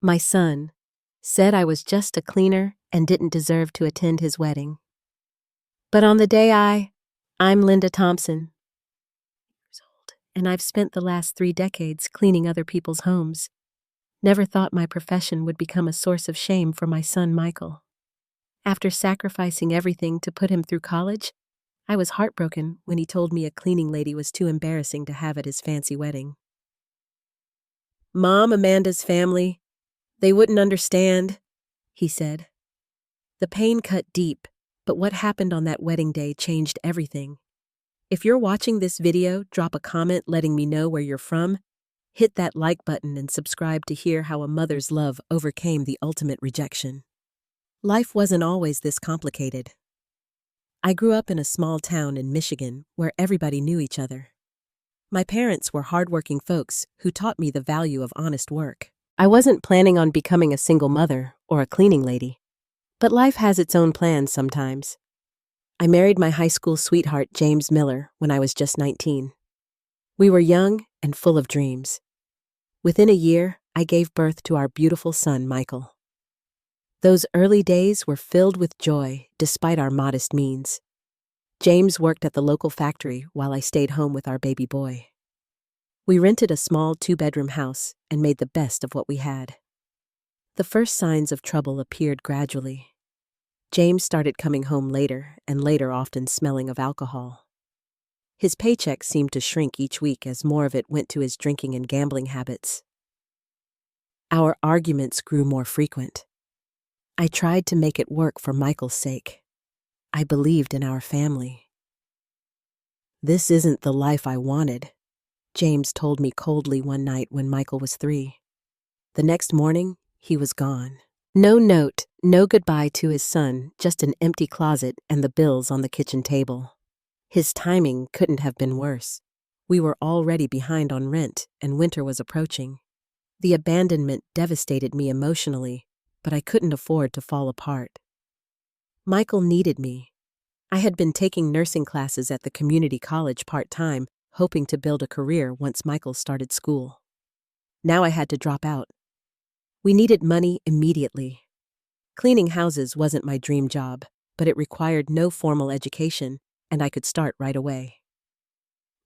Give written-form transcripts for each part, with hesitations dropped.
My son said I was just a cleaner and didn't deserve to attend his wedding. But on the day I'm Linda Thompson, years old, and I've spent the last 3 decades cleaning other people's homes. Never thought my profession would become a source of shame for my son Michael. After sacrificing everything to put him through college, I was heartbroken when he told me a cleaning lady was too embarrassing to have at his fancy wedding. "Mom, Amanda's family, they wouldn't understand," he said. The pain cut deep, but what happened on that wedding day changed everything. If you're watching this video, drop a comment letting me know where you're from. Hit that like button and subscribe to hear how a mother's love overcame the ultimate rejection. Life wasn't always this complicated. I grew up in a small town in Michigan where everybody knew each other. My parents were hardworking folks who taught me the value of honest work. I wasn't planning on becoming a single mother or a cleaning lady, but life has its own plans sometimes. I married my high school sweetheart, James Miller, when I was just 19. We were young and full of dreams. Within a year, I gave birth to our beautiful son, Michael. Those early days were filled with joy despite our modest means. James worked at the local factory while I stayed home with our baby boy. We rented a small 2-bedroom house and made the best of what we had. The first signs of trouble appeared gradually. James started coming home later and later, often smelling of alcohol. His paycheck seemed to shrink each week as more of it went to his drinking and gambling habits. Our arguments grew more frequent. I tried to make it work for Michael's sake. I believed in our family. "This isn't the life I wanted," James told me coldly one night when Michael was 3. The next morning, he was gone. No note, no goodbye to his son, just an empty closet and the bills on the kitchen table. His timing couldn't have been worse. We were already behind on rent, and winter was approaching. The abandonment devastated me emotionally, but I couldn't afford to fall apart. Michael needed me. I had been taking nursing classes at the community college part-time, hoping to build a career once Michael started school. Now I had to drop out. We needed money immediately. Cleaning houses wasn't my dream job, but it required no formal education, and I could start right away.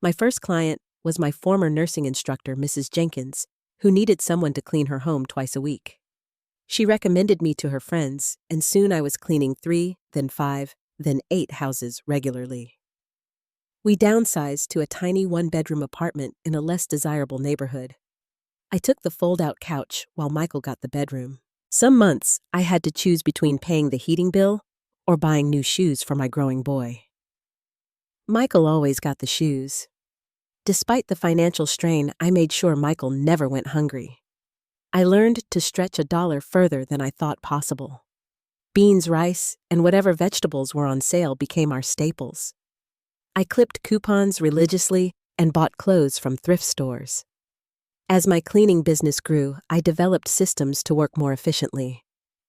My first client was my former nursing instructor, Mrs. Jenkins, who needed someone to clean her home twice a week. She recommended me to her friends, and soon I was cleaning 3, then 5, then 8 houses regularly. We downsized to a tiny 1-bedroom apartment in a less desirable neighborhood. I took the fold-out couch while Michael got the bedroom. Some months, I had to choose between paying the heating bill or buying new shoes for my growing boy. Michael always got the shoes. Despite the financial strain, I made sure Michael never went hungry. I learned to stretch $1 further than I thought possible. Beans, rice, and whatever vegetables were on sale became our staples. I clipped coupons religiously and bought clothes from thrift stores. As my cleaning business grew, I developed systems to work more efficiently.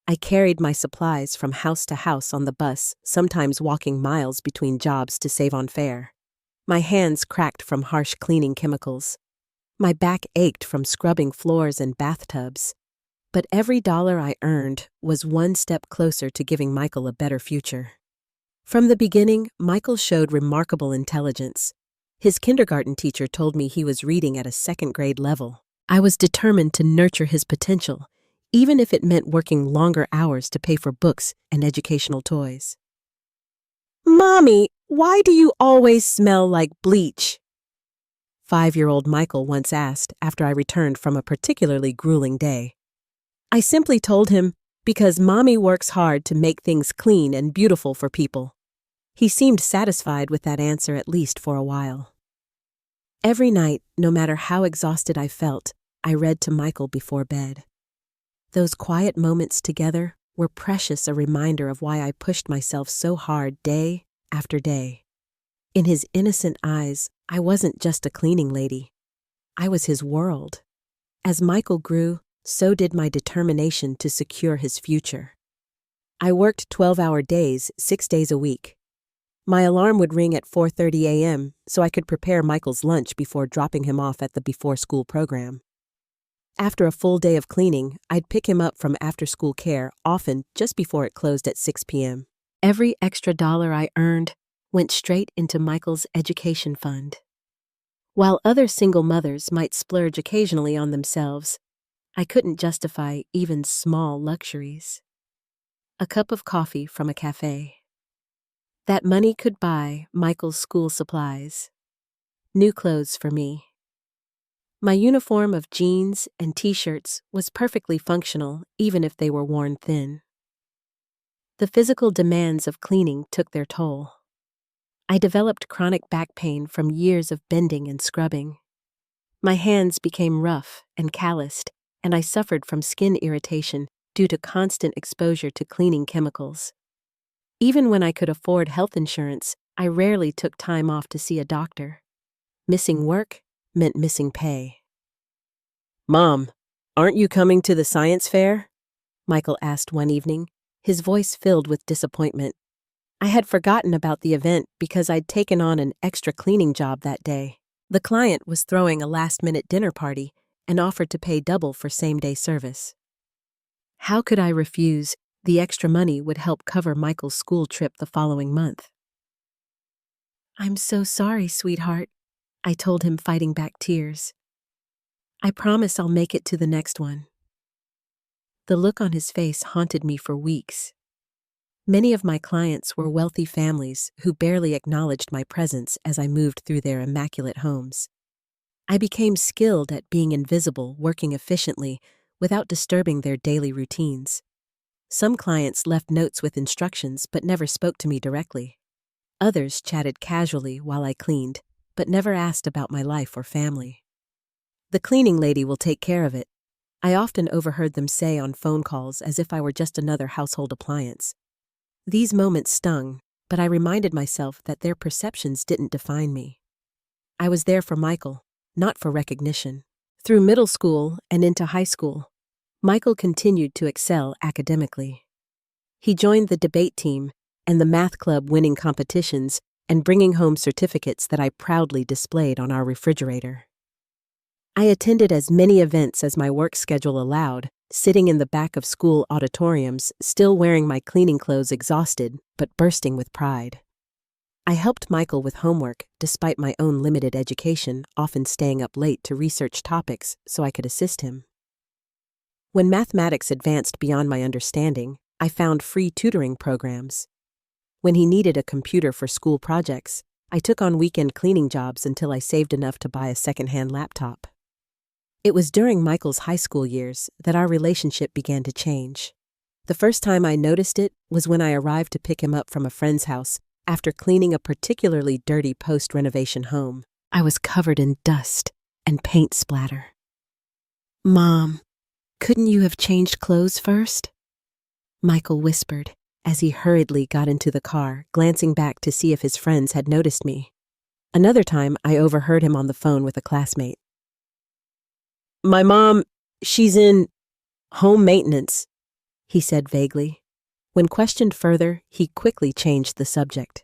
I carried my supplies from house to house on the bus, sometimes walking miles between jobs to save on fare. My hands cracked from harsh cleaning chemicals. My back ached from scrubbing floors and bathtubs. But every dollar I earned was one step closer to giving Michael a better future. From the beginning, Michael showed remarkable intelligence. His kindergarten teacher told me he was reading at a 2nd grade level. I was determined to nurture his potential, even if it meant working longer hours to pay for books and educational toys. "Mommy, why do you always smell like bleach?" 5-year-old Michael once asked after I returned from a particularly grueling day. I simply told him, "Because Mommy works hard to make things clean and beautiful for people." He seemed satisfied with that answer, at least for a while. Every night, no matter how exhausted I felt, I read to Michael before bed. Those quiet moments together were precious, a reminder of why I pushed myself so hard day after day. In his innocent eyes, I wasn't just a cleaning lady. I was his world. As Michael grew, so did my determination to secure his future. I worked 12-hour days, 6 days a week. My alarm would ring at 4:30 a.m. so I could prepare Michael's lunch before dropping him off at the before-school program. After a full day of cleaning, I'd pick him up from after-school care, often just before it closed at 6 p.m. Every extra dollar I earned went straight into Michael's education fund. While other single mothers might splurge occasionally on themselves, I couldn't justify even small luxuries. A cup of coffee from a cafe. That money could buy Michael's school supplies. New clothes for me. My uniform of jeans and t-shirts was perfectly functional, even if they were worn thin. The physical demands of cleaning took their toll. I developed chronic back pain from years of bending and scrubbing. My hands became rough and calloused, and I suffered from skin irritation due to constant exposure to cleaning chemicals. Even when I could afford health insurance, I rarely took time off to see a doctor. Missing work meant missing pay. "Mom, aren't you coming to the science fair?" Michael asked one evening, his voice filled with disappointment. I had forgotten about the event because I'd taken on an extra cleaning job that day. The client was throwing a last-minute dinner party and offered to pay double for same-day service. How could I refuse? The extra money would help cover Michael's school trip the following month. "I'm so sorry, sweetheart," I told him, fighting back tears. "I promise I'll make it to the next one." The look on his face haunted me for weeks. Many of my clients were wealthy families who barely acknowledged my presence as I moved through their immaculate homes. I became skilled at being invisible, working efficiently, without disturbing their daily routines. Some clients left notes with instructions but never spoke to me directly. Others chatted casually while I cleaned, but never asked about my life or family. "The cleaning lady will take care of it," I often overheard them say on phone calls, as if I were just another household appliance. These moments stung, but I reminded myself that their perceptions didn't define me. I was there for Michael, not for recognition. Through middle school and into high school, Michael continued to excel academically. He joined the debate team and the math club, winning competitions and bringing home certificates that I proudly displayed on our refrigerator. I attended as many events as my work schedule allowed, sitting in the back of school auditoriums, still wearing my cleaning clothes, exhausted but bursting with pride. I helped Michael with homework despite my own limited education, often staying up late to research topics so I could assist him. When mathematics advanced beyond my understanding, I found free tutoring programs. When he needed a computer for school projects, I took on weekend cleaning jobs until I saved enough to buy a secondhand laptop. It was during Michael's high school years that our relationship began to change. The first time I noticed it was when I arrived to pick him up from a friend's house after cleaning a particularly dirty post-renovation home. I was covered in dust and paint splatter. "Mom, couldn't you have changed clothes first?" Michael whispered as he hurriedly got into the car, glancing back to see if his friends had noticed me. Another time, I overheard him on the phone with a classmate. "My mom, she's in home maintenance," he said vaguely. When questioned further, he quickly changed the subject.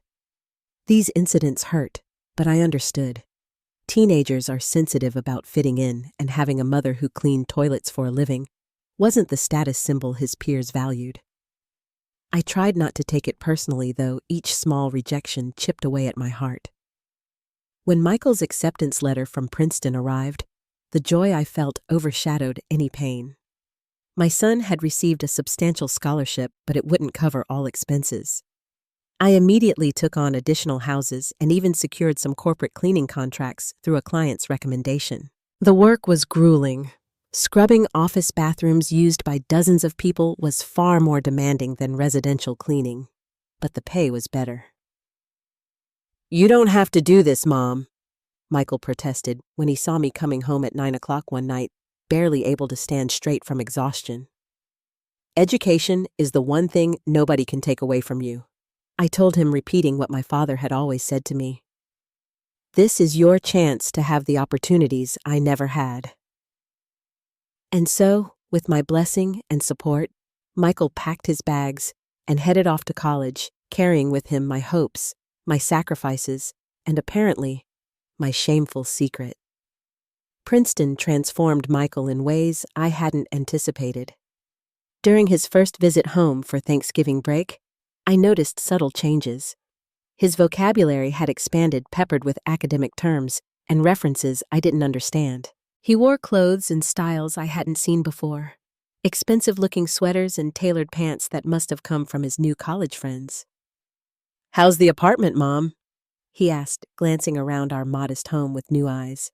These incidents hurt, but I understood. Teenagers are sensitive about fitting in, and having a mother who cleaned toilets for a living wasn't the status symbol his peers valued. I tried not to take it personally, though each small rejection chipped away at my heart. When Michael's acceptance letter from Princeton arrived, the joy I felt overshadowed any pain. My son had received a substantial scholarship, but it wouldn't cover all expenses. I immediately took on additional houses and even secured some corporate cleaning contracts through a client's recommendation. The work was grueling. Scrubbing office bathrooms used by dozens of people was far more demanding than residential cleaning, but the pay was better. "You don't have to do this, Mom," Michael protested when he saw me coming home at 9 o'clock one night, barely able to stand straight from exhaustion. "Education is the one thing nobody can take away from you," I told him, repeating what my father had always said to me. "This is your chance to have the opportunities I never had." And so, with my blessing and support, Michael packed his bags and headed off to college, carrying with him my hopes, my sacrifices, and apparently, my shameful secret. Princeton transformed Michael in ways I hadn't anticipated. During his first visit home for Thanksgiving break, I noticed subtle changes. His vocabulary had expanded, peppered with academic terms and references I didn't understand. He wore clothes in styles I hadn't seen before, expensive-looking sweaters and tailored pants that must have come from his new college friends. "How's the apartment, Mom?" he asked, glancing around our modest home with new eyes.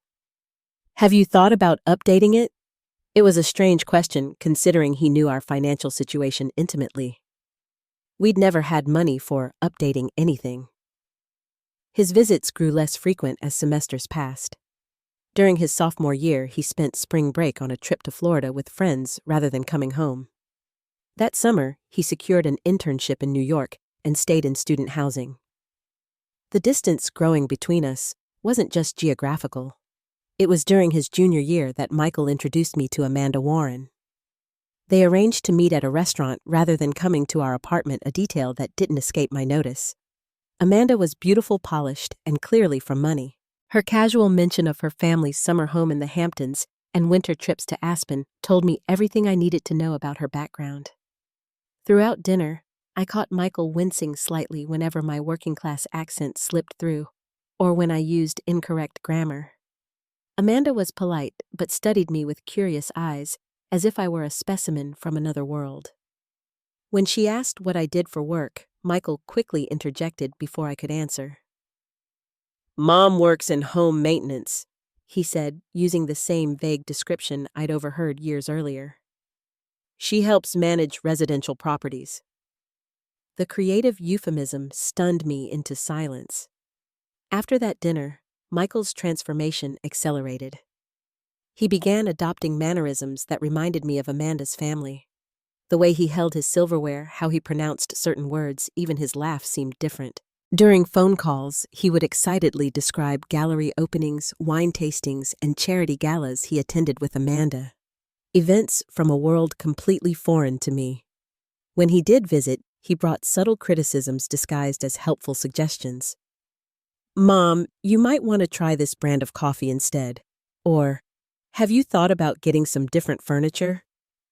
"Have you thought about updating it?" It was a strange question, considering he knew our financial situation intimately. We'd never had money for updating anything. His visits grew less frequent as semesters passed. During his sophomore year, he spent spring break on a trip to Florida with friends rather than coming home. That summer, he secured an internship in New York and stayed in student housing. The distance growing between us wasn't just geographical. It was during his junior year that Michael introduced me to Amanda Warren. They arranged to meet at a restaurant rather than coming to our apartment, a detail that didn't escape my notice. Amanda was beautiful, polished, and clearly from money. Her casual mention of her family's summer home in the Hamptons and winter trips to Aspen told me everything I needed to know about her background. Throughout dinner, I caught Michael wincing slightly whenever my working-class accent slipped through, or when I used incorrect grammar. Amanda was polite, but studied me with curious eyes, as if I were a specimen from another world. When she asked what I did for work, Michael quickly interjected before I could answer. "Mom works in home maintenance," he said, using the same vague description I'd overheard years earlier. "She helps manage residential properties." The creative euphemism stunned me into silence. After that dinner, Michael's transformation accelerated. He began adopting mannerisms that reminded me of Amanda's family. The way he held his silverware, how he pronounced certain words, even his laugh seemed different. During phone calls, he would excitedly describe gallery openings, wine tastings, and charity galas he attended with Amanda. Events from a world completely foreign to me. When he did visit, he brought subtle criticisms disguised as helpful suggestions. "Mom, you might want to try this brand of coffee instead." Or, "Have you thought about getting some different furniture?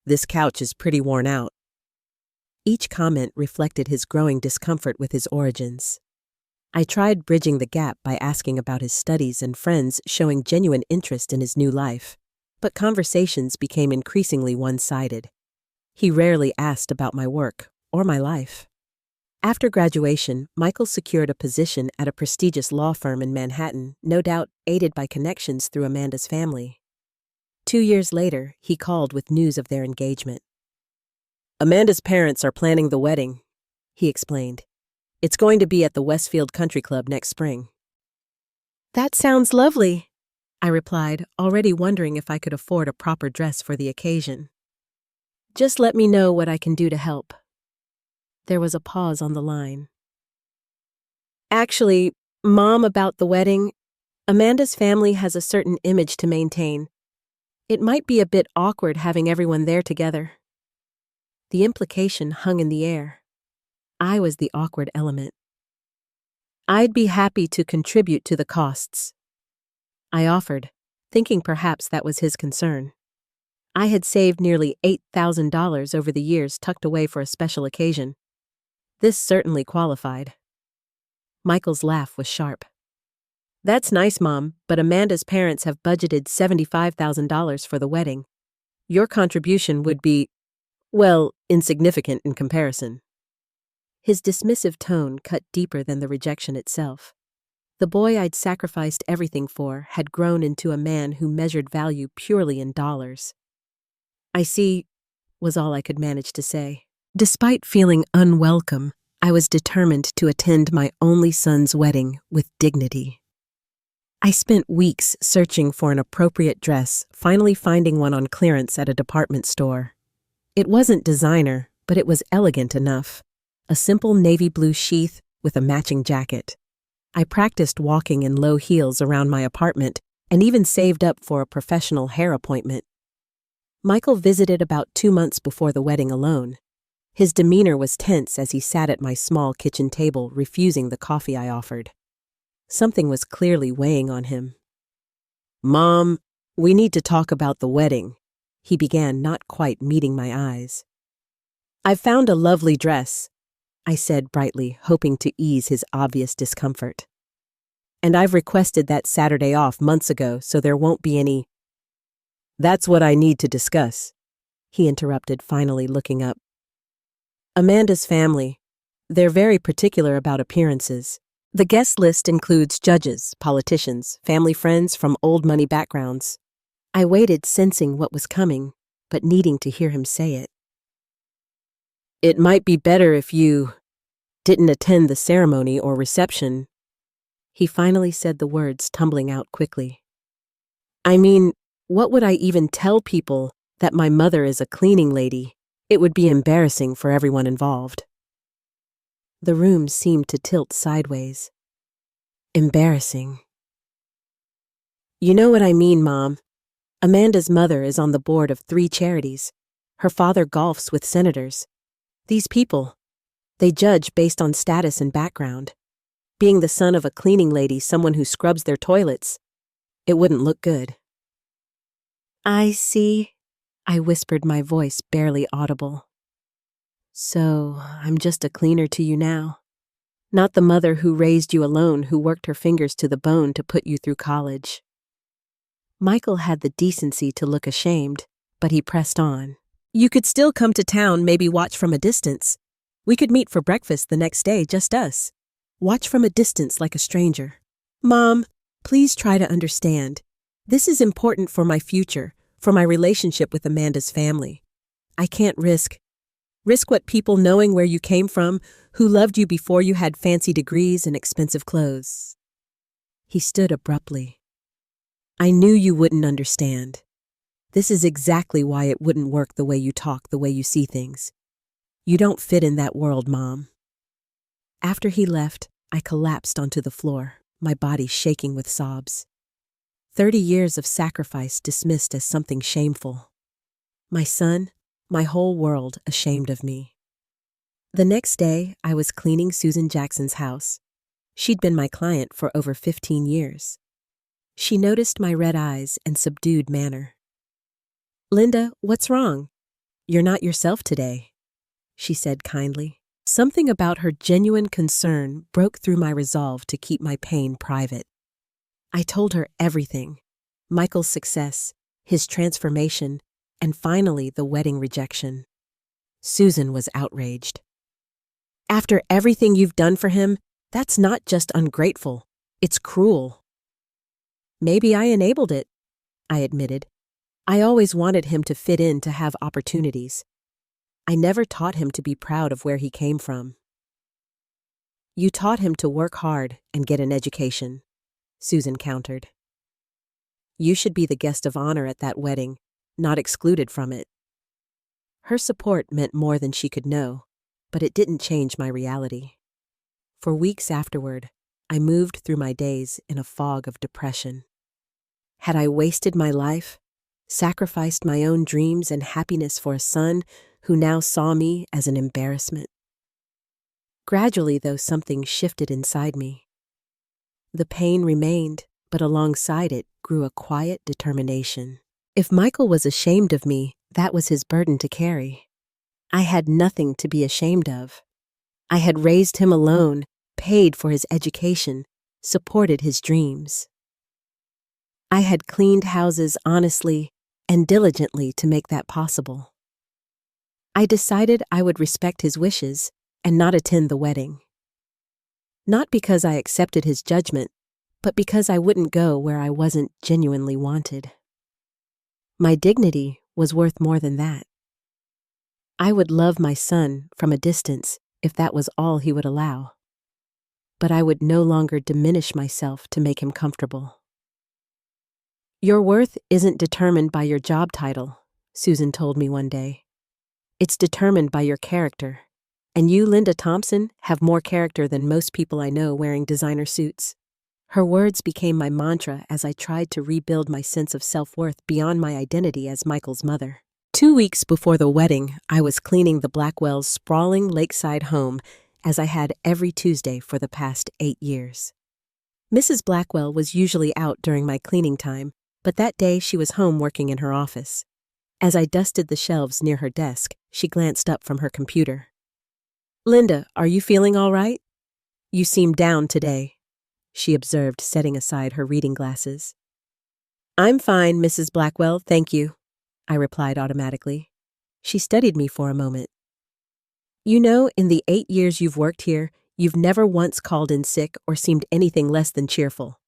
This couch is pretty worn out." Each comment reflected his growing discomfort with his origins. I tried bridging the gap by asking about his studies and friends showing genuine interest in his new life, but conversations became increasingly one-sided. He rarely asked about my work or my life. After graduation, Michael secured a position at a prestigious law firm in Manhattan, no doubt aided by connections through Amanda's family. 2 years later, he called with news of their engagement. "Amanda's parents are planning the wedding," he explained. "It's going to be at the Westfield Country Club next spring." "That sounds lovely," I replied, already wondering if I could afford a proper dress for the occasion. "Just let me know what I can do to help." There was a pause on the line. "Actually, Mom, about the wedding, Amanda's family has a certain image to maintain. It might be a bit awkward having everyone there together." The implication hung in the air. I was the awkward element. "I'd be happy to contribute to the costs," I offered, thinking perhaps that was his concern. I had saved nearly $8,000 over the years tucked away for a special occasion. This certainly qualified. Michael's laugh was sharp. "That's nice, Mom, but Amanda's parents have budgeted $75,000 for the wedding. Your contribution would be, well, insignificant in comparison." His dismissive tone cut deeper than the rejection itself. The boy I'd sacrificed everything for had grown into a man who measured value purely in dollars. "I see," was all I could manage to say. Despite feeling unwelcome, I was determined to attend my only son's wedding with dignity. I spent weeks searching for an appropriate dress, finally finding one on clearance at a department store. It wasn't designer, but it was elegant enough. A simple navy blue sheath with a matching jacket. I practiced walking in low heels around my apartment and even saved up for a professional hair appointment. Michael visited about 2 months before the wedding alone. His demeanor was tense as he sat at my small kitchen table, refusing the coffee I offered. Something was clearly weighing on him. "Mom, "We need to talk about the wedding," he began, not quite meeting my eyes. "I've found a lovely dress," I said brightly, hoping to ease his obvious discomfort. "And I've requested that Saturday off months ago, so there won't be any—" "That's what I need to discuss," he interrupted, finally looking up. "Amanda's family. They're very particular about appearances. The guest list includes judges, politicians, family friends from old money backgrounds." I waited, sensing what was coming, but needing to hear him say it. "It might be better if you didn't attend the ceremony or reception." He finally said the words, tumbling out quickly. "I mean, what would I even tell people that my mother is a cleaning lady? It would be embarrassing for everyone involved." The room seemed to tilt sideways. Embarrassing. "You know what I mean, Mom. Amanda's mother is on the board of 3 charities. Her father golfs with senators. These people, they judge based on status and background. Being the son of a cleaning lady, someone who scrubs their toilets, it wouldn't look good." "I see," I whispered, my voice barely audible. "So, I'm just a cleaner to you now. Not the mother who raised you alone, who worked her fingers to the bone to put you through college." Michael had the decency to look ashamed, but he pressed on. "You could still come to town, maybe watch from a distance. We could meet for breakfast the next day, just us. Watch from a distance like a stranger. Mom, please try to understand. This is important for my future, for my relationship with Amanda's family. I can't risk what people knowing where you came from, who loved you before you had fancy degrees and expensive clothes." He stood abruptly. "I knew you wouldn't understand. This is exactly why it wouldn't work the way you talk, the way you see things. You don't fit in that world, Mom." After he left, I collapsed onto the floor, my body shaking with sobs. 30 years of sacrifice dismissed as something shameful. My son, my whole world ashamed of me. The next day, I was cleaning Susan Jackson's house. She'd been my client for over 15 years. She noticed my red eyes and subdued manner. "Linda, what's wrong? You're not yourself today," she said kindly. Something about her genuine concern broke through my resolve to keep my pain private. I told her everything: Michael's success, his transformation, and finally the wedding rejection. Susan was outraged. "After everything you've done for him, that's not just ungrateful, it's cruel." "Maybe I enabled it," I admitted. "I always wanted him to fit in, to have opportunities. I never taught him to be proud of where he came from." "You taught him to work hard and get an education," Susan countered. "You should be the guest of honor at that wedding, not excluded from it." Her support meant more than she could know, but it didn't change my reality. For weeks afterward, I moved through my days in a fog of depression. Had I wasted my life, sacrificed my own dreams and happiness for a son who now saw me as an embarrassment? Gradually, though, something shifted inside me. The pain remained, but alongside it grew a quiet determination. If Michael was ashamed of me, that was his burden to carry. I had nothing to be ashamed of. I had raised him alone, paid for his education, supported his dreams. I had cleaned houses honestly and diligently to make that possible. I decided I would respect his wishes and not attend the wedding. Not because I accepted his judgment, but because I wouldn't go where I wasn't genuinely wanted. My dignity was worth more than that. I would love my son from a distance if that was all he would allow. But I would no longer diminish myself to make him comfortable. "Your worth isn't determined by your job title," Susan told me one day. "It's determined by your character. And you, Linda Thompson, have more character than most people I know wearing designer suits." Her words became my mantra as I tried to rebuild my sense of self-worth beyond my identity as Michael's mother. 2 weeks before the wedding, I was cleaning the Blackwells' sprawling lakeside home as I had every Tuesday for the past 8 years. Mrs. Blackwell was usually out during my cleaning time, but that day she was home working in her office. As I dusted the shelves near her desk, she glanced up from her computer. "Linda, are you feeling all right? You seem down today," she observed, setting aside her reading glasses. "I'm fine, Mrs. Blackwell, thank you," I replied automatically. She studied me for a moment. "You know, in the 8 years you've worked here, you've never once called in sick or seemed anything less than cheerful.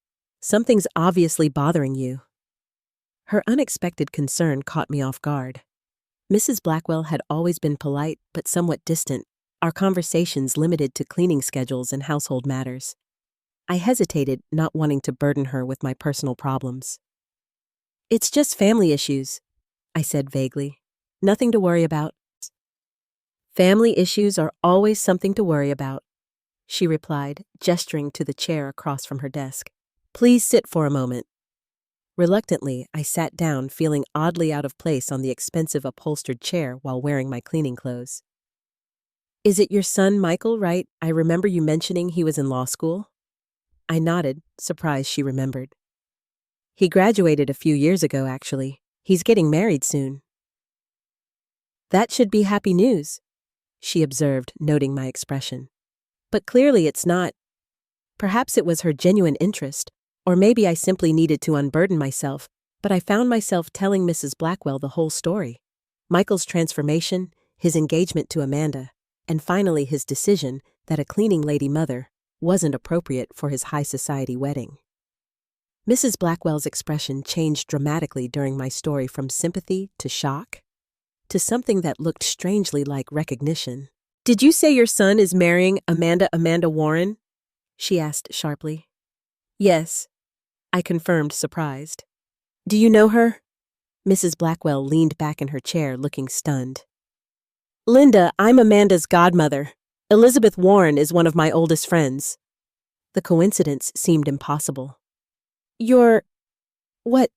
Something's obviously bothering you." Her unexpected concern caught me off guard. Mrs. Blackwell had always been polite but somewhat distant, our conversations limited to cleaning schedules and household matters. I hesitated, not wanting to burden her with my personal problems. "It's just family issues," I said vaguely. "Nothing to worry about." "Family issues are always something to worry about," she replied, gesturing to the chair across from her desk. "Please sit for a moment." Reluctantly, I sat down, feeling oddly out of place on the expensive upholstered chair while wearing my cleaning clothes. "Is it your son, Michael, right? I remember you mentioning he was in law school." I nodded, surprised she remembered. "He graduated a few years ago, actually. He's getting married soon." "That should be happy news," she observed, noting my expression. "But clearly it's not. Perhaps it was her genuine interest, or maybe I simply needed to unburden myself, but I found myself telling Mrs. Blackwell the whole story. Michael's transformation, his engagement to Amanda, and finally his decision that a cleaning lady mother wasn't appropriate for his high society wedding. Mrs. Blackwell's expression changed dramatically during my story, from sympathy to shock to something that looked strangely like recognition. "Did you say your son is marrying Amanda Warren?" she asked sharply. "Yes," I confirmed, surprised. "Do you know her?" Mrs. Blackwell leaned back in her chair, looking stunned. "Linda, I'm Amanda's godmother. Elizabeth Warren is one of my oldest friends." The coincidence seemed impossible. "You're... what?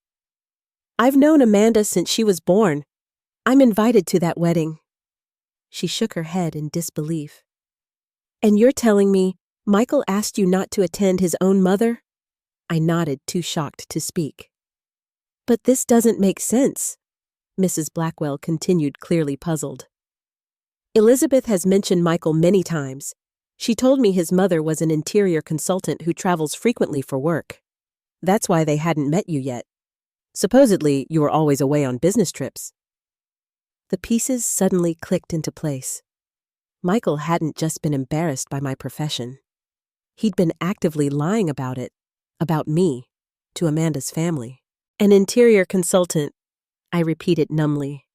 I've known Amanda since she was born. I'm invited to that wedding." She shook her head in disbelief. "And you're telling me Michael asked you not to attend his own mother?" I nodded, too shocked to speak. "But this doesn't make sense," Mrs. Blackwell continued, clearly puzzled. "Elizabeth has mentioned Michael many times. She told me his mother was an interior consultant who travels frequently for work. That's why they hadn't met you yet. Supposedly, you were always away on business trips." The pieces suddenly clicked into place. Michael hadn't just been embarrassed by my profession. He'd been actively lying about it, about me, to Amanda's family. "An interior consultant," I repeated numbly.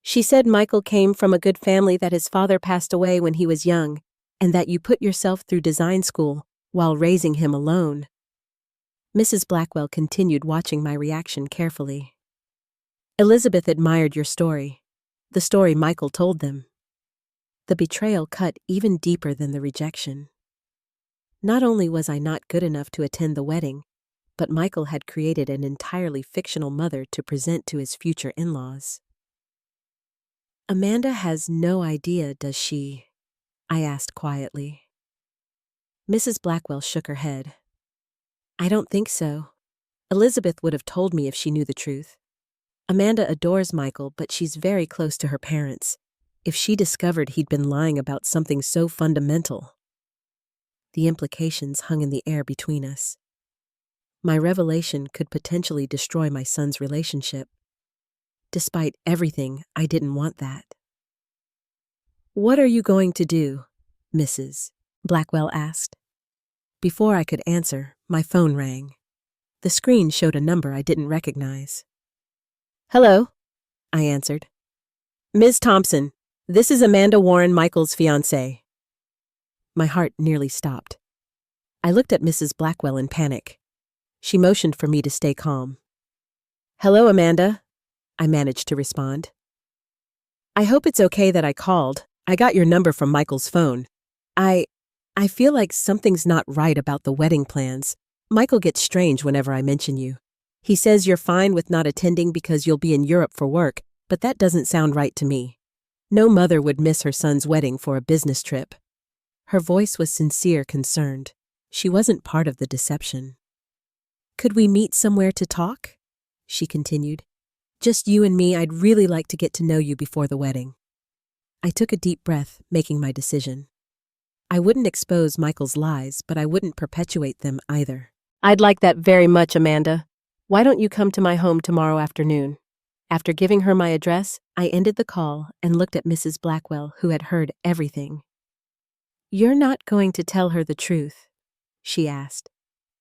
"She said Michael came from a good family, that his father passed away when he was young, and that you put yourself through design school while raising him alone." Mrs. Blackwell continued, watching my reaction carefully. "Elizabeth admired your story, the story Michael told them." The betrayal cut even deeper than the rejection. Not only was I not good enough to attend the wedding, but Michael had created an entirely fictional mother to present to his future in-laws. "Amanda has no idea, does she?" I asked quietly. Mrs. Blackwell shook her head. "I don't think so. Elizabeth would have told me if she knew the truth. Amanda adores Michael, but she's very close to her parents. If she discovered he'd been lying about something so fundamental..." The implications hung in the air between us. My revelation could potentially destroy my son's relationship. Despite everything, I didn't want that. "What are you going to do, Mrs. Blackwell asked. Before I could answer, my phone rang. The screen showed a number I didn't recognize. "Hello," I answered. "Ms. Thompson, this is Amanda Warren, Michael's fiancée." My heart nearly stopped. I looked at Mrs. Blackwell in panic. She motioned for me to stay calm. "Hello, Amanda," I managed to respond. "I hope it's okay that I called. I got your number from Michael's phone. I feel like something's not right about the wedding plans. Michael gets strange whenever I mention you. He says you're fine with not attending because you'll be in Europe for work, but that doesn't sound right to me. No mother would miss her son's wedding for a business trip." Her voice was sincere, concerned. She wasn't part of the deception. "Could we meet somewhere to talk?" she continued. Just you and me. I'd really like to get to know you before the wedding. I took a deep breath, making my decision. I wouldn't expose Michael's lies, but I wouldn't perpetuate them either. I'd like that very much, Amanda. Why don't you come to my home tomorrow afternoon? After giving her my address, I ended the call and looked at Mrs. Blackwell, who had heard everything. You're not going to tell her the truth? She asked.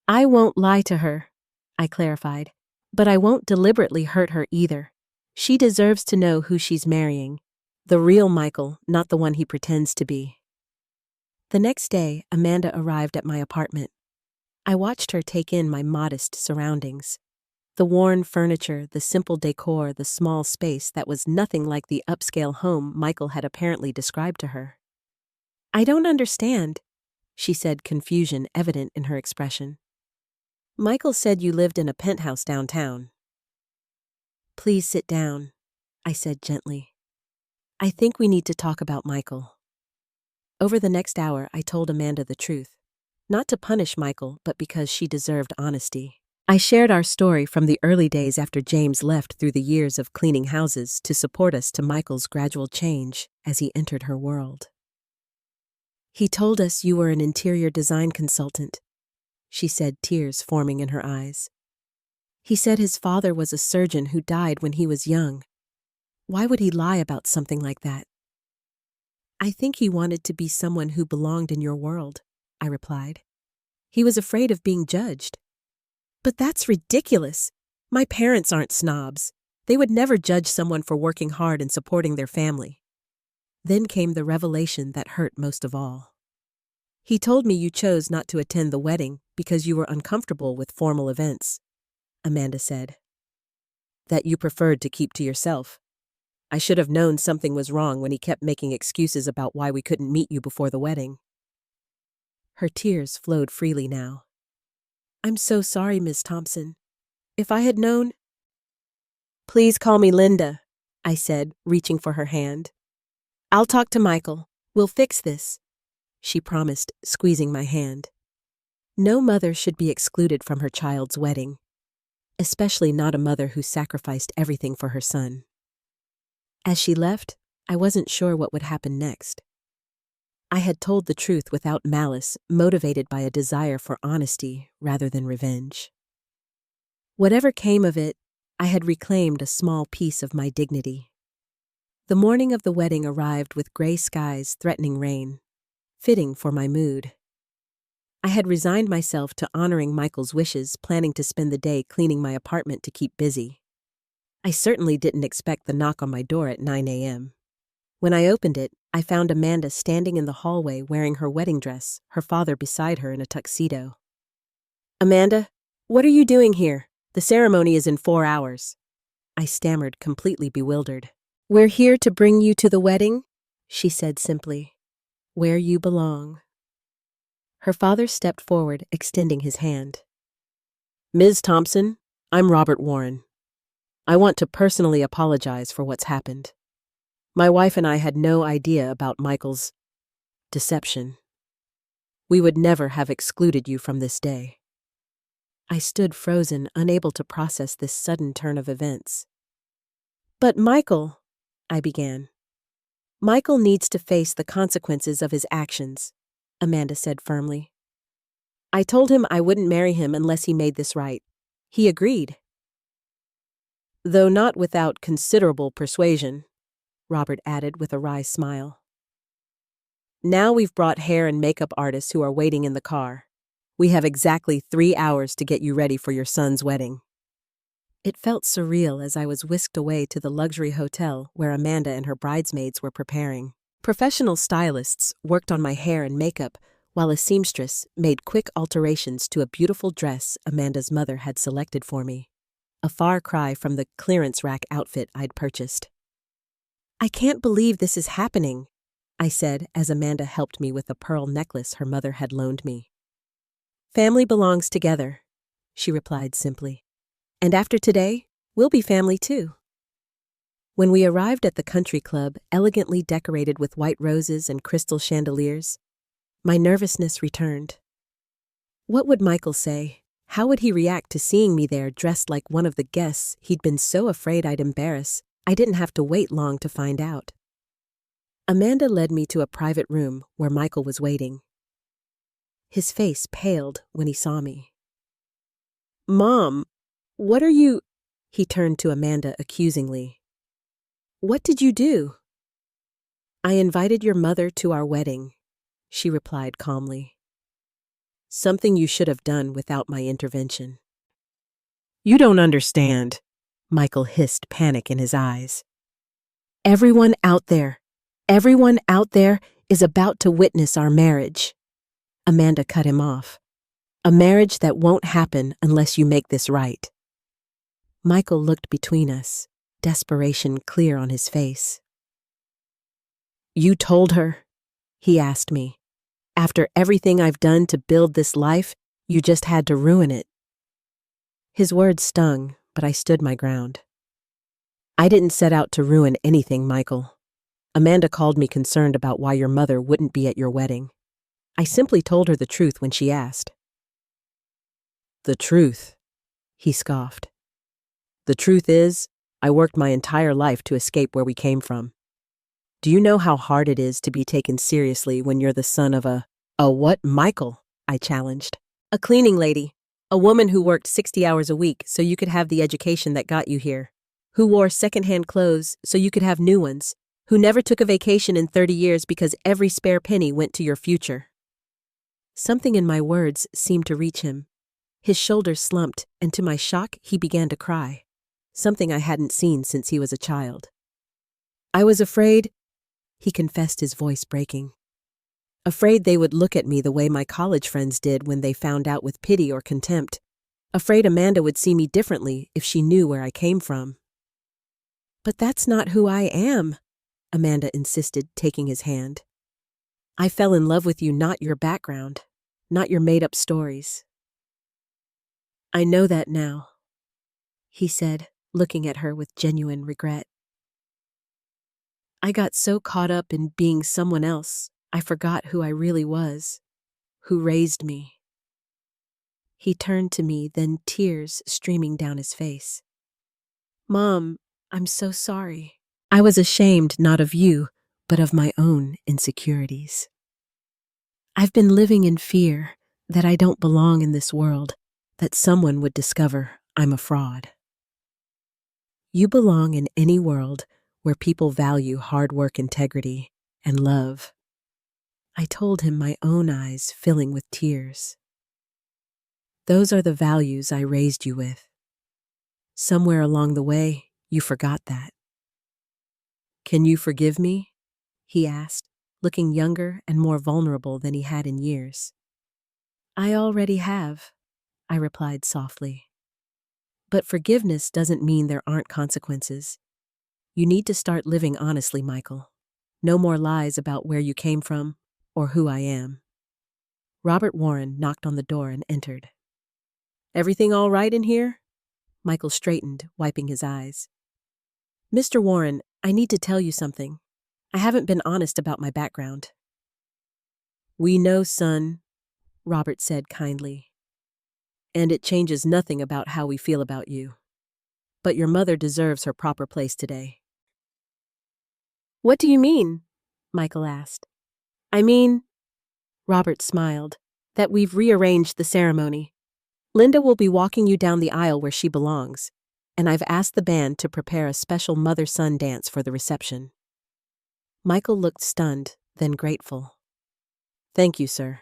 I won't lie to her, I clarified, but I won't deliberately hurt her either. She deserves to know who she's marrying. The real Michael, not the one he pretends to be. The next day, Amanda arrived at my apartment. I watched her take in my modest surroundings. The worn furniture, the simple decor, the small space that was nothing like the upscale home Michael had apparently described to her. I don't understand, she said, confusion evident in her expression. Michael said you lived in a penthouse downtown. Please sit down, I said gently. I think we need to talk about Michael. Over the next hour, I told Amanda the truth. Not to punish Michael, but because she deserved honesty. I shared our story from the early days after James left through the years of cleaning houses to support us to Michael's gradual change as he entered her world. He told us you were an interior design consultant, she said, tears forming in her eyes. He said his father was a surgeon who died when he was young. Why would he lie about something like that? I think he wanted to be someone who belonged in your world, I replied. He was afraid of being judged. But that's ridiculous. My parents aren't snobs. They would never judge someone for working hard and supporting their family. Then came the revelation that hurt most of all. He told me you chose not to attend the wedding because you were uncomfortable with formal events, Amanda said. That you preferred to keep to yourself. I should have known something was wrong when he kept making excuses about why we couldn't meet you before the wedding. Her tears flowed freely now. I'm so sorry, Miss Thompson. If I had known... Please call me Linda, I said, reaching for her hand. I'll talk to Michael. We'll fix this, she promised, squeezing my hand. No mother should be excluded from her child's wedding, especially not a mother who sacrificed everything for her son. As she left, I wasn't sure what would happen next. I had told the truth without malice, motivated by a desire for honesty rather than revenge. Whatever came of it, I had reclaimed a small piece of my dignity. The morning of the wedding arrived with gray skies threatening rain, fitting for my mood. I had resigned myself to honoring Michael's wishes, planning to spend the day cleaning my apartment to keep busy. I certainly didn't expect the knock on my door at 9 a.m. When I opened it, I found Amanda standing in the hallway wearing her wedding dress, her father beside her in a tuxedo. Amanda, what are you doing here? The ceremony is in 4 hours. I stammered, completely bewildered. We're here to bring you to the wedding, she said simply. Where you belong. Her father stepped forward, extending his hand. Ms. Thompson, I'm Robert Warren. I want to personally apologize for what's happened. My wife and I had no idea about Michael's deception. We would never have excluded you from this day. I stood frozen, unable to process this sudden turn of events. But Michael, I began. Michael needs to face the consequences of his actions, Amanda said firmly. I told him I wouldn't marry him unless he made this right. He agreed. Though not without considerable persuasion, Robert added with a wry smile. Now we've brought hair and makeup artists who are waiting in the car. We have exactly 3 hours to get you ready for your son's wedding. It felt surreal as I was whisked away to the luxury hotel where Amanda and her bridesmaids were preparing. Professional stylists worked on my hair and makeup, while a seamstress made quick alterations to a beautiful dress Amanda's mother had selected for me, a far cry from the clearance rack outfit I'd purchased. I can't believe this is happening, I said as Amanda helped me with a pearl necklace her mother had loaned me. Family belongs together, she replied simply. And after today, we'll be family too. When we arrived at the country club, elegantly decorated with white roses and crystal chandeliers, my nervousness returned. What would Michael say? How would he react to seeing me there dressed like one of the guests he'd been so afraid I'd embarrass? I didn't have to wait long to find out. Amanda led me to a private room where Michael was waiting. His face paled when he saw me. "Mom, what are you—" He turned to Amanda accusingly. "What did you do?" "I invited your mother to our wedding," she replied calmly. "Something you should have done without my intervention." "You don't understand," Michael hissed, panic in his eyes. Everyone out there is about to witness our marriage." Amanda cut him off. "A marriage that won't happen unless you make this right." Michael looked between us, desperation clear on his face. "You told her?" he asked me. "After everything I've done to build this life, you just had to ruin it." His words stung, but I stood my ground. "I didn't set out to ruin anything, Michael. Amanda called me concerned about why your mother wouldn't be at your wedding. I simply told her the truth when she asked." "The truth?" he scoffed. "The truth is, I worked my entire life to escape where we came from. Do you know how hard it is to be taken seriously when you're the son of a what, Michael?" I challenged. "A cleaning lady, a woman who worked 60 hours a week so you could have the education that got you here, who wore secondhand clothes so you could have new ones, who never took a vacation in 30 years because every spare penny went to your future." Something in my words seemed to reach him. His shoulders slumped, and to my shock, he began to cry, something I hadn't seen since he was a child. "I was afraid," he confessed, his voice breaking. "Afraid they would look at me the way my college friends did when they found out, with pity or contempt. Afraid Amanda would see me differently if she knew where I came from." "But that's not who I am," Amanda insisted, taking his hand. "I fell in love with you, not your background, not your made-up stories." "I know that now," he said, looking at her with genuine regret. "I got so caught up in being someone else, I forgot who I really was, who raised me." He turned to me, then tears streaming down his face. "Mom, I'm so sorry. I was ashamed not of you, but of my own insecurities. I've been living in fear that I don't belong in this world, that someone would discover I'm a fraud." "You belong in any world where people value hard work, integrity, and love," I told him, my own eyes filling with tears. "Those are the values I raised you with. Somewhere along the way, you forgot that." "Can you forgive me?" he asked, looking younger and more vulnerable than he had in years. "I already have," I replied softly. "But forgiveness doesn't mean there aren't consequences. You need to start living honestly, Michael. No more lies about where you came from or who I am." Robert Warren knocked on the door and entered. "Everything all right in here?" Michael straightened, wiping his eyes. "Mr. Warren, I need to tell you something. I haven't been honest about my background." "We know, son," Robert said kindly. "And it changes nothing about how we feel about you. But your mother deserves her proper place today." "What do you mean?" Michael asked. "I mean," Robert smiled, "that we've rearranged the ceremony. Linda will be walking you down the aisle where she belongs, and I've asked the band to prepare a special mother-son dance for the reception." Michael looked stunned, then grateful. "Thank you, sir."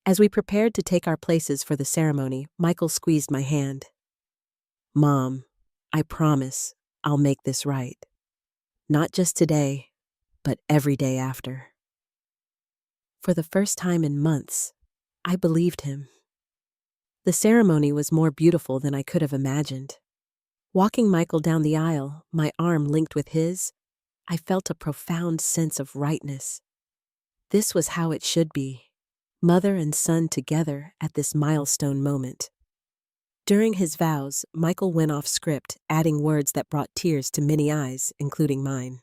As we prepared to take our places for the ceremony, Michael squeezed my hand. "Mom, I promise I'll make this right. Not just today, but every day after." For the first time in months, I believed him. The ceremony was more beautiful than I could have imagined. Walking Michael down the aisle, my arm linked with his, I felt a profound sense of rightness. This was how it should be, mother and son together at this milestone moment. During his vows, Michael went off script, adding words that brought tears to many eyes, including mine.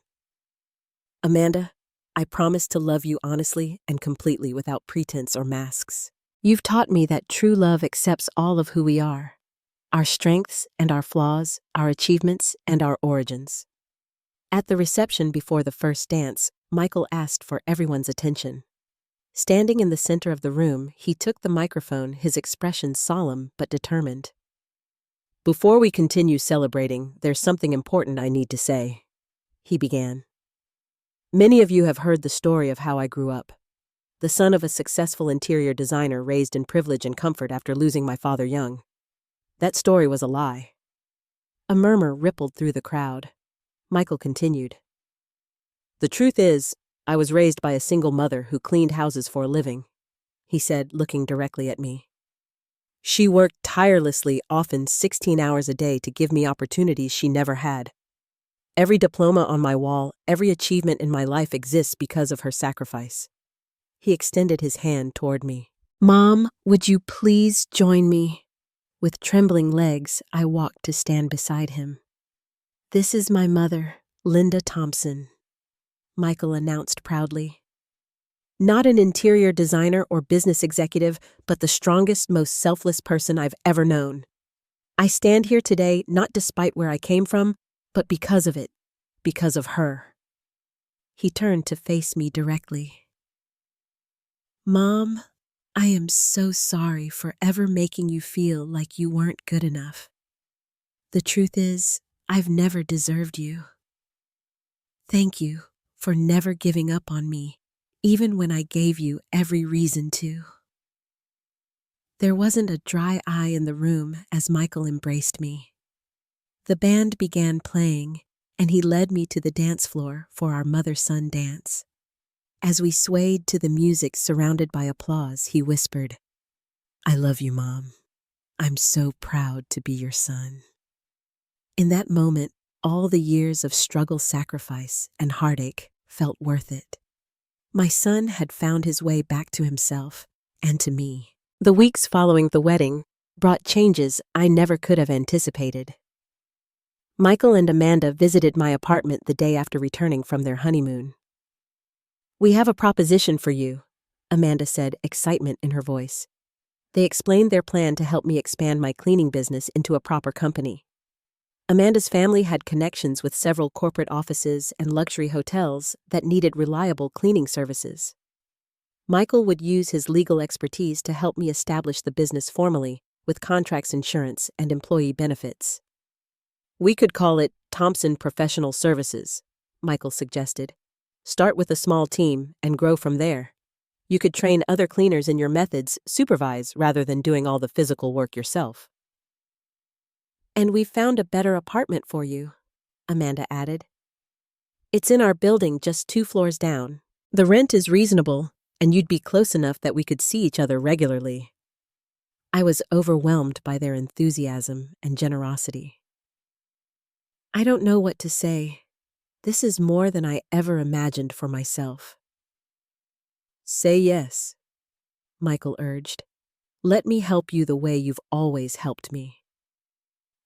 "Amanda, I promise to love you honestly and completely without pretense or masks. You've taught me that true love accepts all of who we are, our strengths and our flaws, our achievements and our origins. At the reception before the first dance, Michael asked for everyone's attention. Standing in the center of the room, he took the microphone, his expression solemn but determined. "Before we continue celebrating, there's something important I need to say," he began. "Many of you have heard the story of how I grew up. The son of a successful interior designer raised in privilege and comfort after losing my father young. That story was a lie." A murmur rippled through the crowd. Michael continued. "The truth is, I was raised by a single mother who cleaned houses for a living," he said, looking directly at me. "She worked tirelessly, often 16 hours a day, to give me opportunities she never had. Every diploma on my wall, every achievement in my life exists because of her sacrifice." He extended his hand toward me. "Mom, would you please join me?" With trembling legs, I walked to stand beside him. "This is my mother, Linda Thompson," Michael announced proudly. "Not an interior designer or business executive, but the strongest, most selfless person I've ever known. I stand here today not despite where I came from, but because of it, because of her." He turned to face me directly. "Mom, I am so sorry for ever making you feel like you weren't good enough. The truth is, I've never deserved you. Thank you for never giving up on me, even when I gave you every reason to." There wasn't a dry eye in the room as Michael embraced me. The band began playing, and he led me to the dance floor for our mother-son dance. As we swayed to the music surrounded by applause, he whispered, "I love you, Mom. I'm so proud to be your son." In that moment, all the years of struggle, sacrifice, and heartache felt worth it. My son had found his way back to himself and to me. The weeks following the wedding brought changes I never could have anticipated. Michael and Amanda visited my apartment the day after returning from their honeymoon. "We have a proposition for you," Amanda said, excitement in her voice. They explained their plan to help me expand my cleaning business into a proper company. Amanda's family had connections with several corporate offices and luxury hotels that needed reliable cleaning services. Michael would use his legal expertise to help me establish the business formally, with contracts, insurance, and employee benefits. "We could call it Thompson Professional Services," Michael suggested. "Start with a small team and grow from there. You could train other cleaners in your methods, supervise rather than doing all the physical work yourself." "And we've found a better apartment for you," Amanda added. "It's in our building just 2 floors down. The rent is reasonable, and you'd be close enough that we could see each other regularly." I was overwhelmed by their enthusiasm and generosity. "I don't know what to say. This is more than I ever imagined for myself." "Say yes," Michael urged. "Let me help you the way you've always helped me."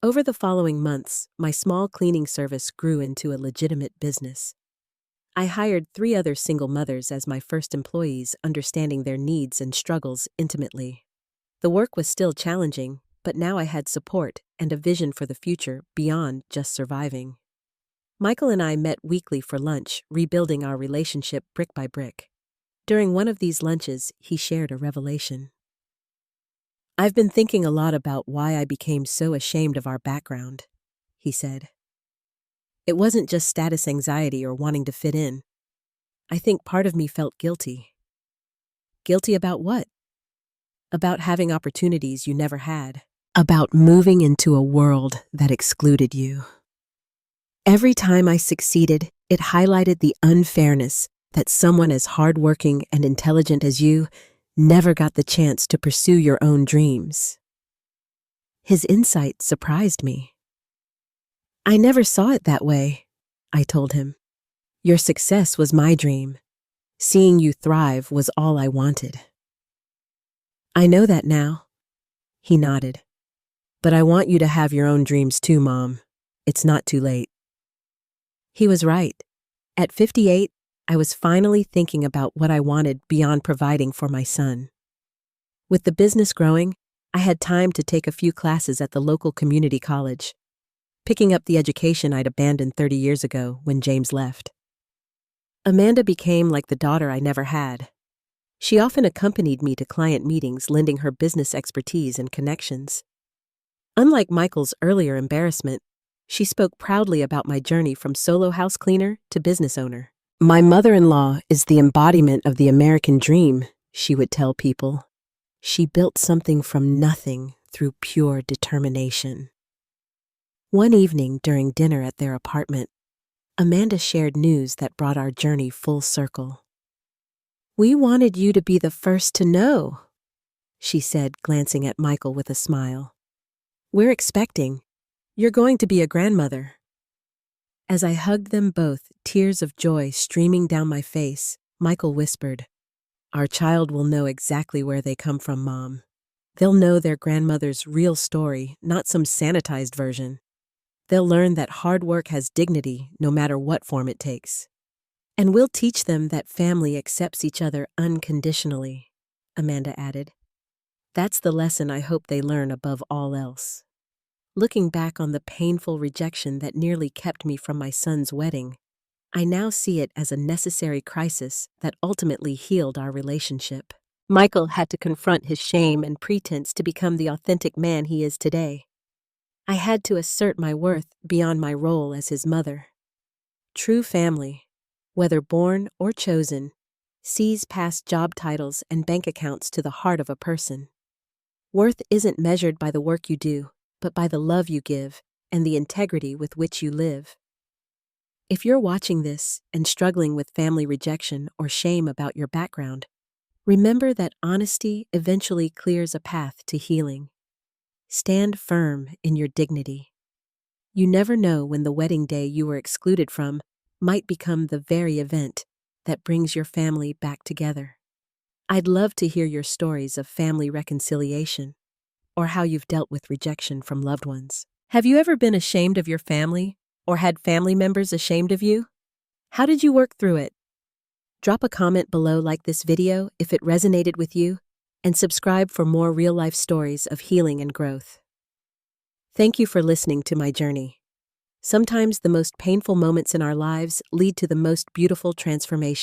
Over the following months, my small cleaning service grew into a legitimate business. I hired 3 other single mothers as my first employees, understanding their needs and struggles intimately. The work was still challenging, but now I had support and a vision for the future beyond just surviving. Michael and I met weekly for lunch, rebuilding our relationship brick by brick. During one of these lunches, he shared a revelation. "I've been thinking a lot about why I became so ashamed of our background," he said. "It wasn't just status anxiety or wanting to fit in. I think part of me felt guilty." "Guilty about what?" "About having opportunities you never had. About moving into a world that excluded you. Every time I succeeded, it highlighted the unfairness that someone as hardworking and intelligent as you never got the chance to pursue your own dreams." His insight surprised me. "I never saw it that way," I told him. "Your success was my dream. Seeing you thrive was all I wanted." "I know that now," he nodded. "But I want you to have your own dreams too, Mom. It's not too late." He was right. At 58, I was finally thinking about what I wanted beyond providing for my son. With the business growing, I had time to take a few classes at the local community college, picking up the education I'd abandoned 30 years ago when James left. Amanda became like the daughter I never had. She often accompanied me to client meetings, lending her business expertise and connections. Unlike Michael's earlier embarrassment, she spoke proudly about my journey from solo house cleaner to business owner. "My mother-in-law is the embodiment of the American dream," she would tell people. "She built something from nothing through pure determination." One evening during dinner at their apartment, Amanda shared news that brought our journey full circle. "We wanted you to be the first to know," she said, glancing at Michael with a smile. "We're expecting. You're going to be a grandmother." As I hugged them both, tears of joy streaming down my face, Michael whispered, "Our child will know exactly where they come from, Mom. They'll know their grandmother's real story, not some sanitized version. They'll learn that hard work has dignity, no matter what form it takes. And we'll teach them that family accepts each other unconditionally," Amanda added. "That's the lesson I hope they learn above all else." Looking back on the painful rejection that nearly kept me from my son's wedding, I now see it as a necessary crisis that ultimately healed our relationship. Michael had to confront his shame and pretense to become the authentic man he is today. I had to assert my worth beyond my role as his mother. True family, whether born or chosen, sees past job titles and bank accounts to the heart of a person. Worth isn't measured by the work you do, but by the love you give and the integrity with which you live. If you're watching this and struggling with family rejection or shame about your background, remember that honesty eventually clears a path to healing. Stand firm in your dignity. You never know when the wedding day you were excluded from might become the very event that brings your family back together. I'd love to hear your stories of family reconciliation or how you've dealt with rejection from loved ones. Have you ever been ashamed of your family or had family members ashamed of you? How did you work through it? Drop a comment below, like this video if it resonated with you, and subscribe for more real-life stories of healing and growth. Thank you for listening to my journey. Sometimes the most painful moments in our lives lead to the most beautiful transformation.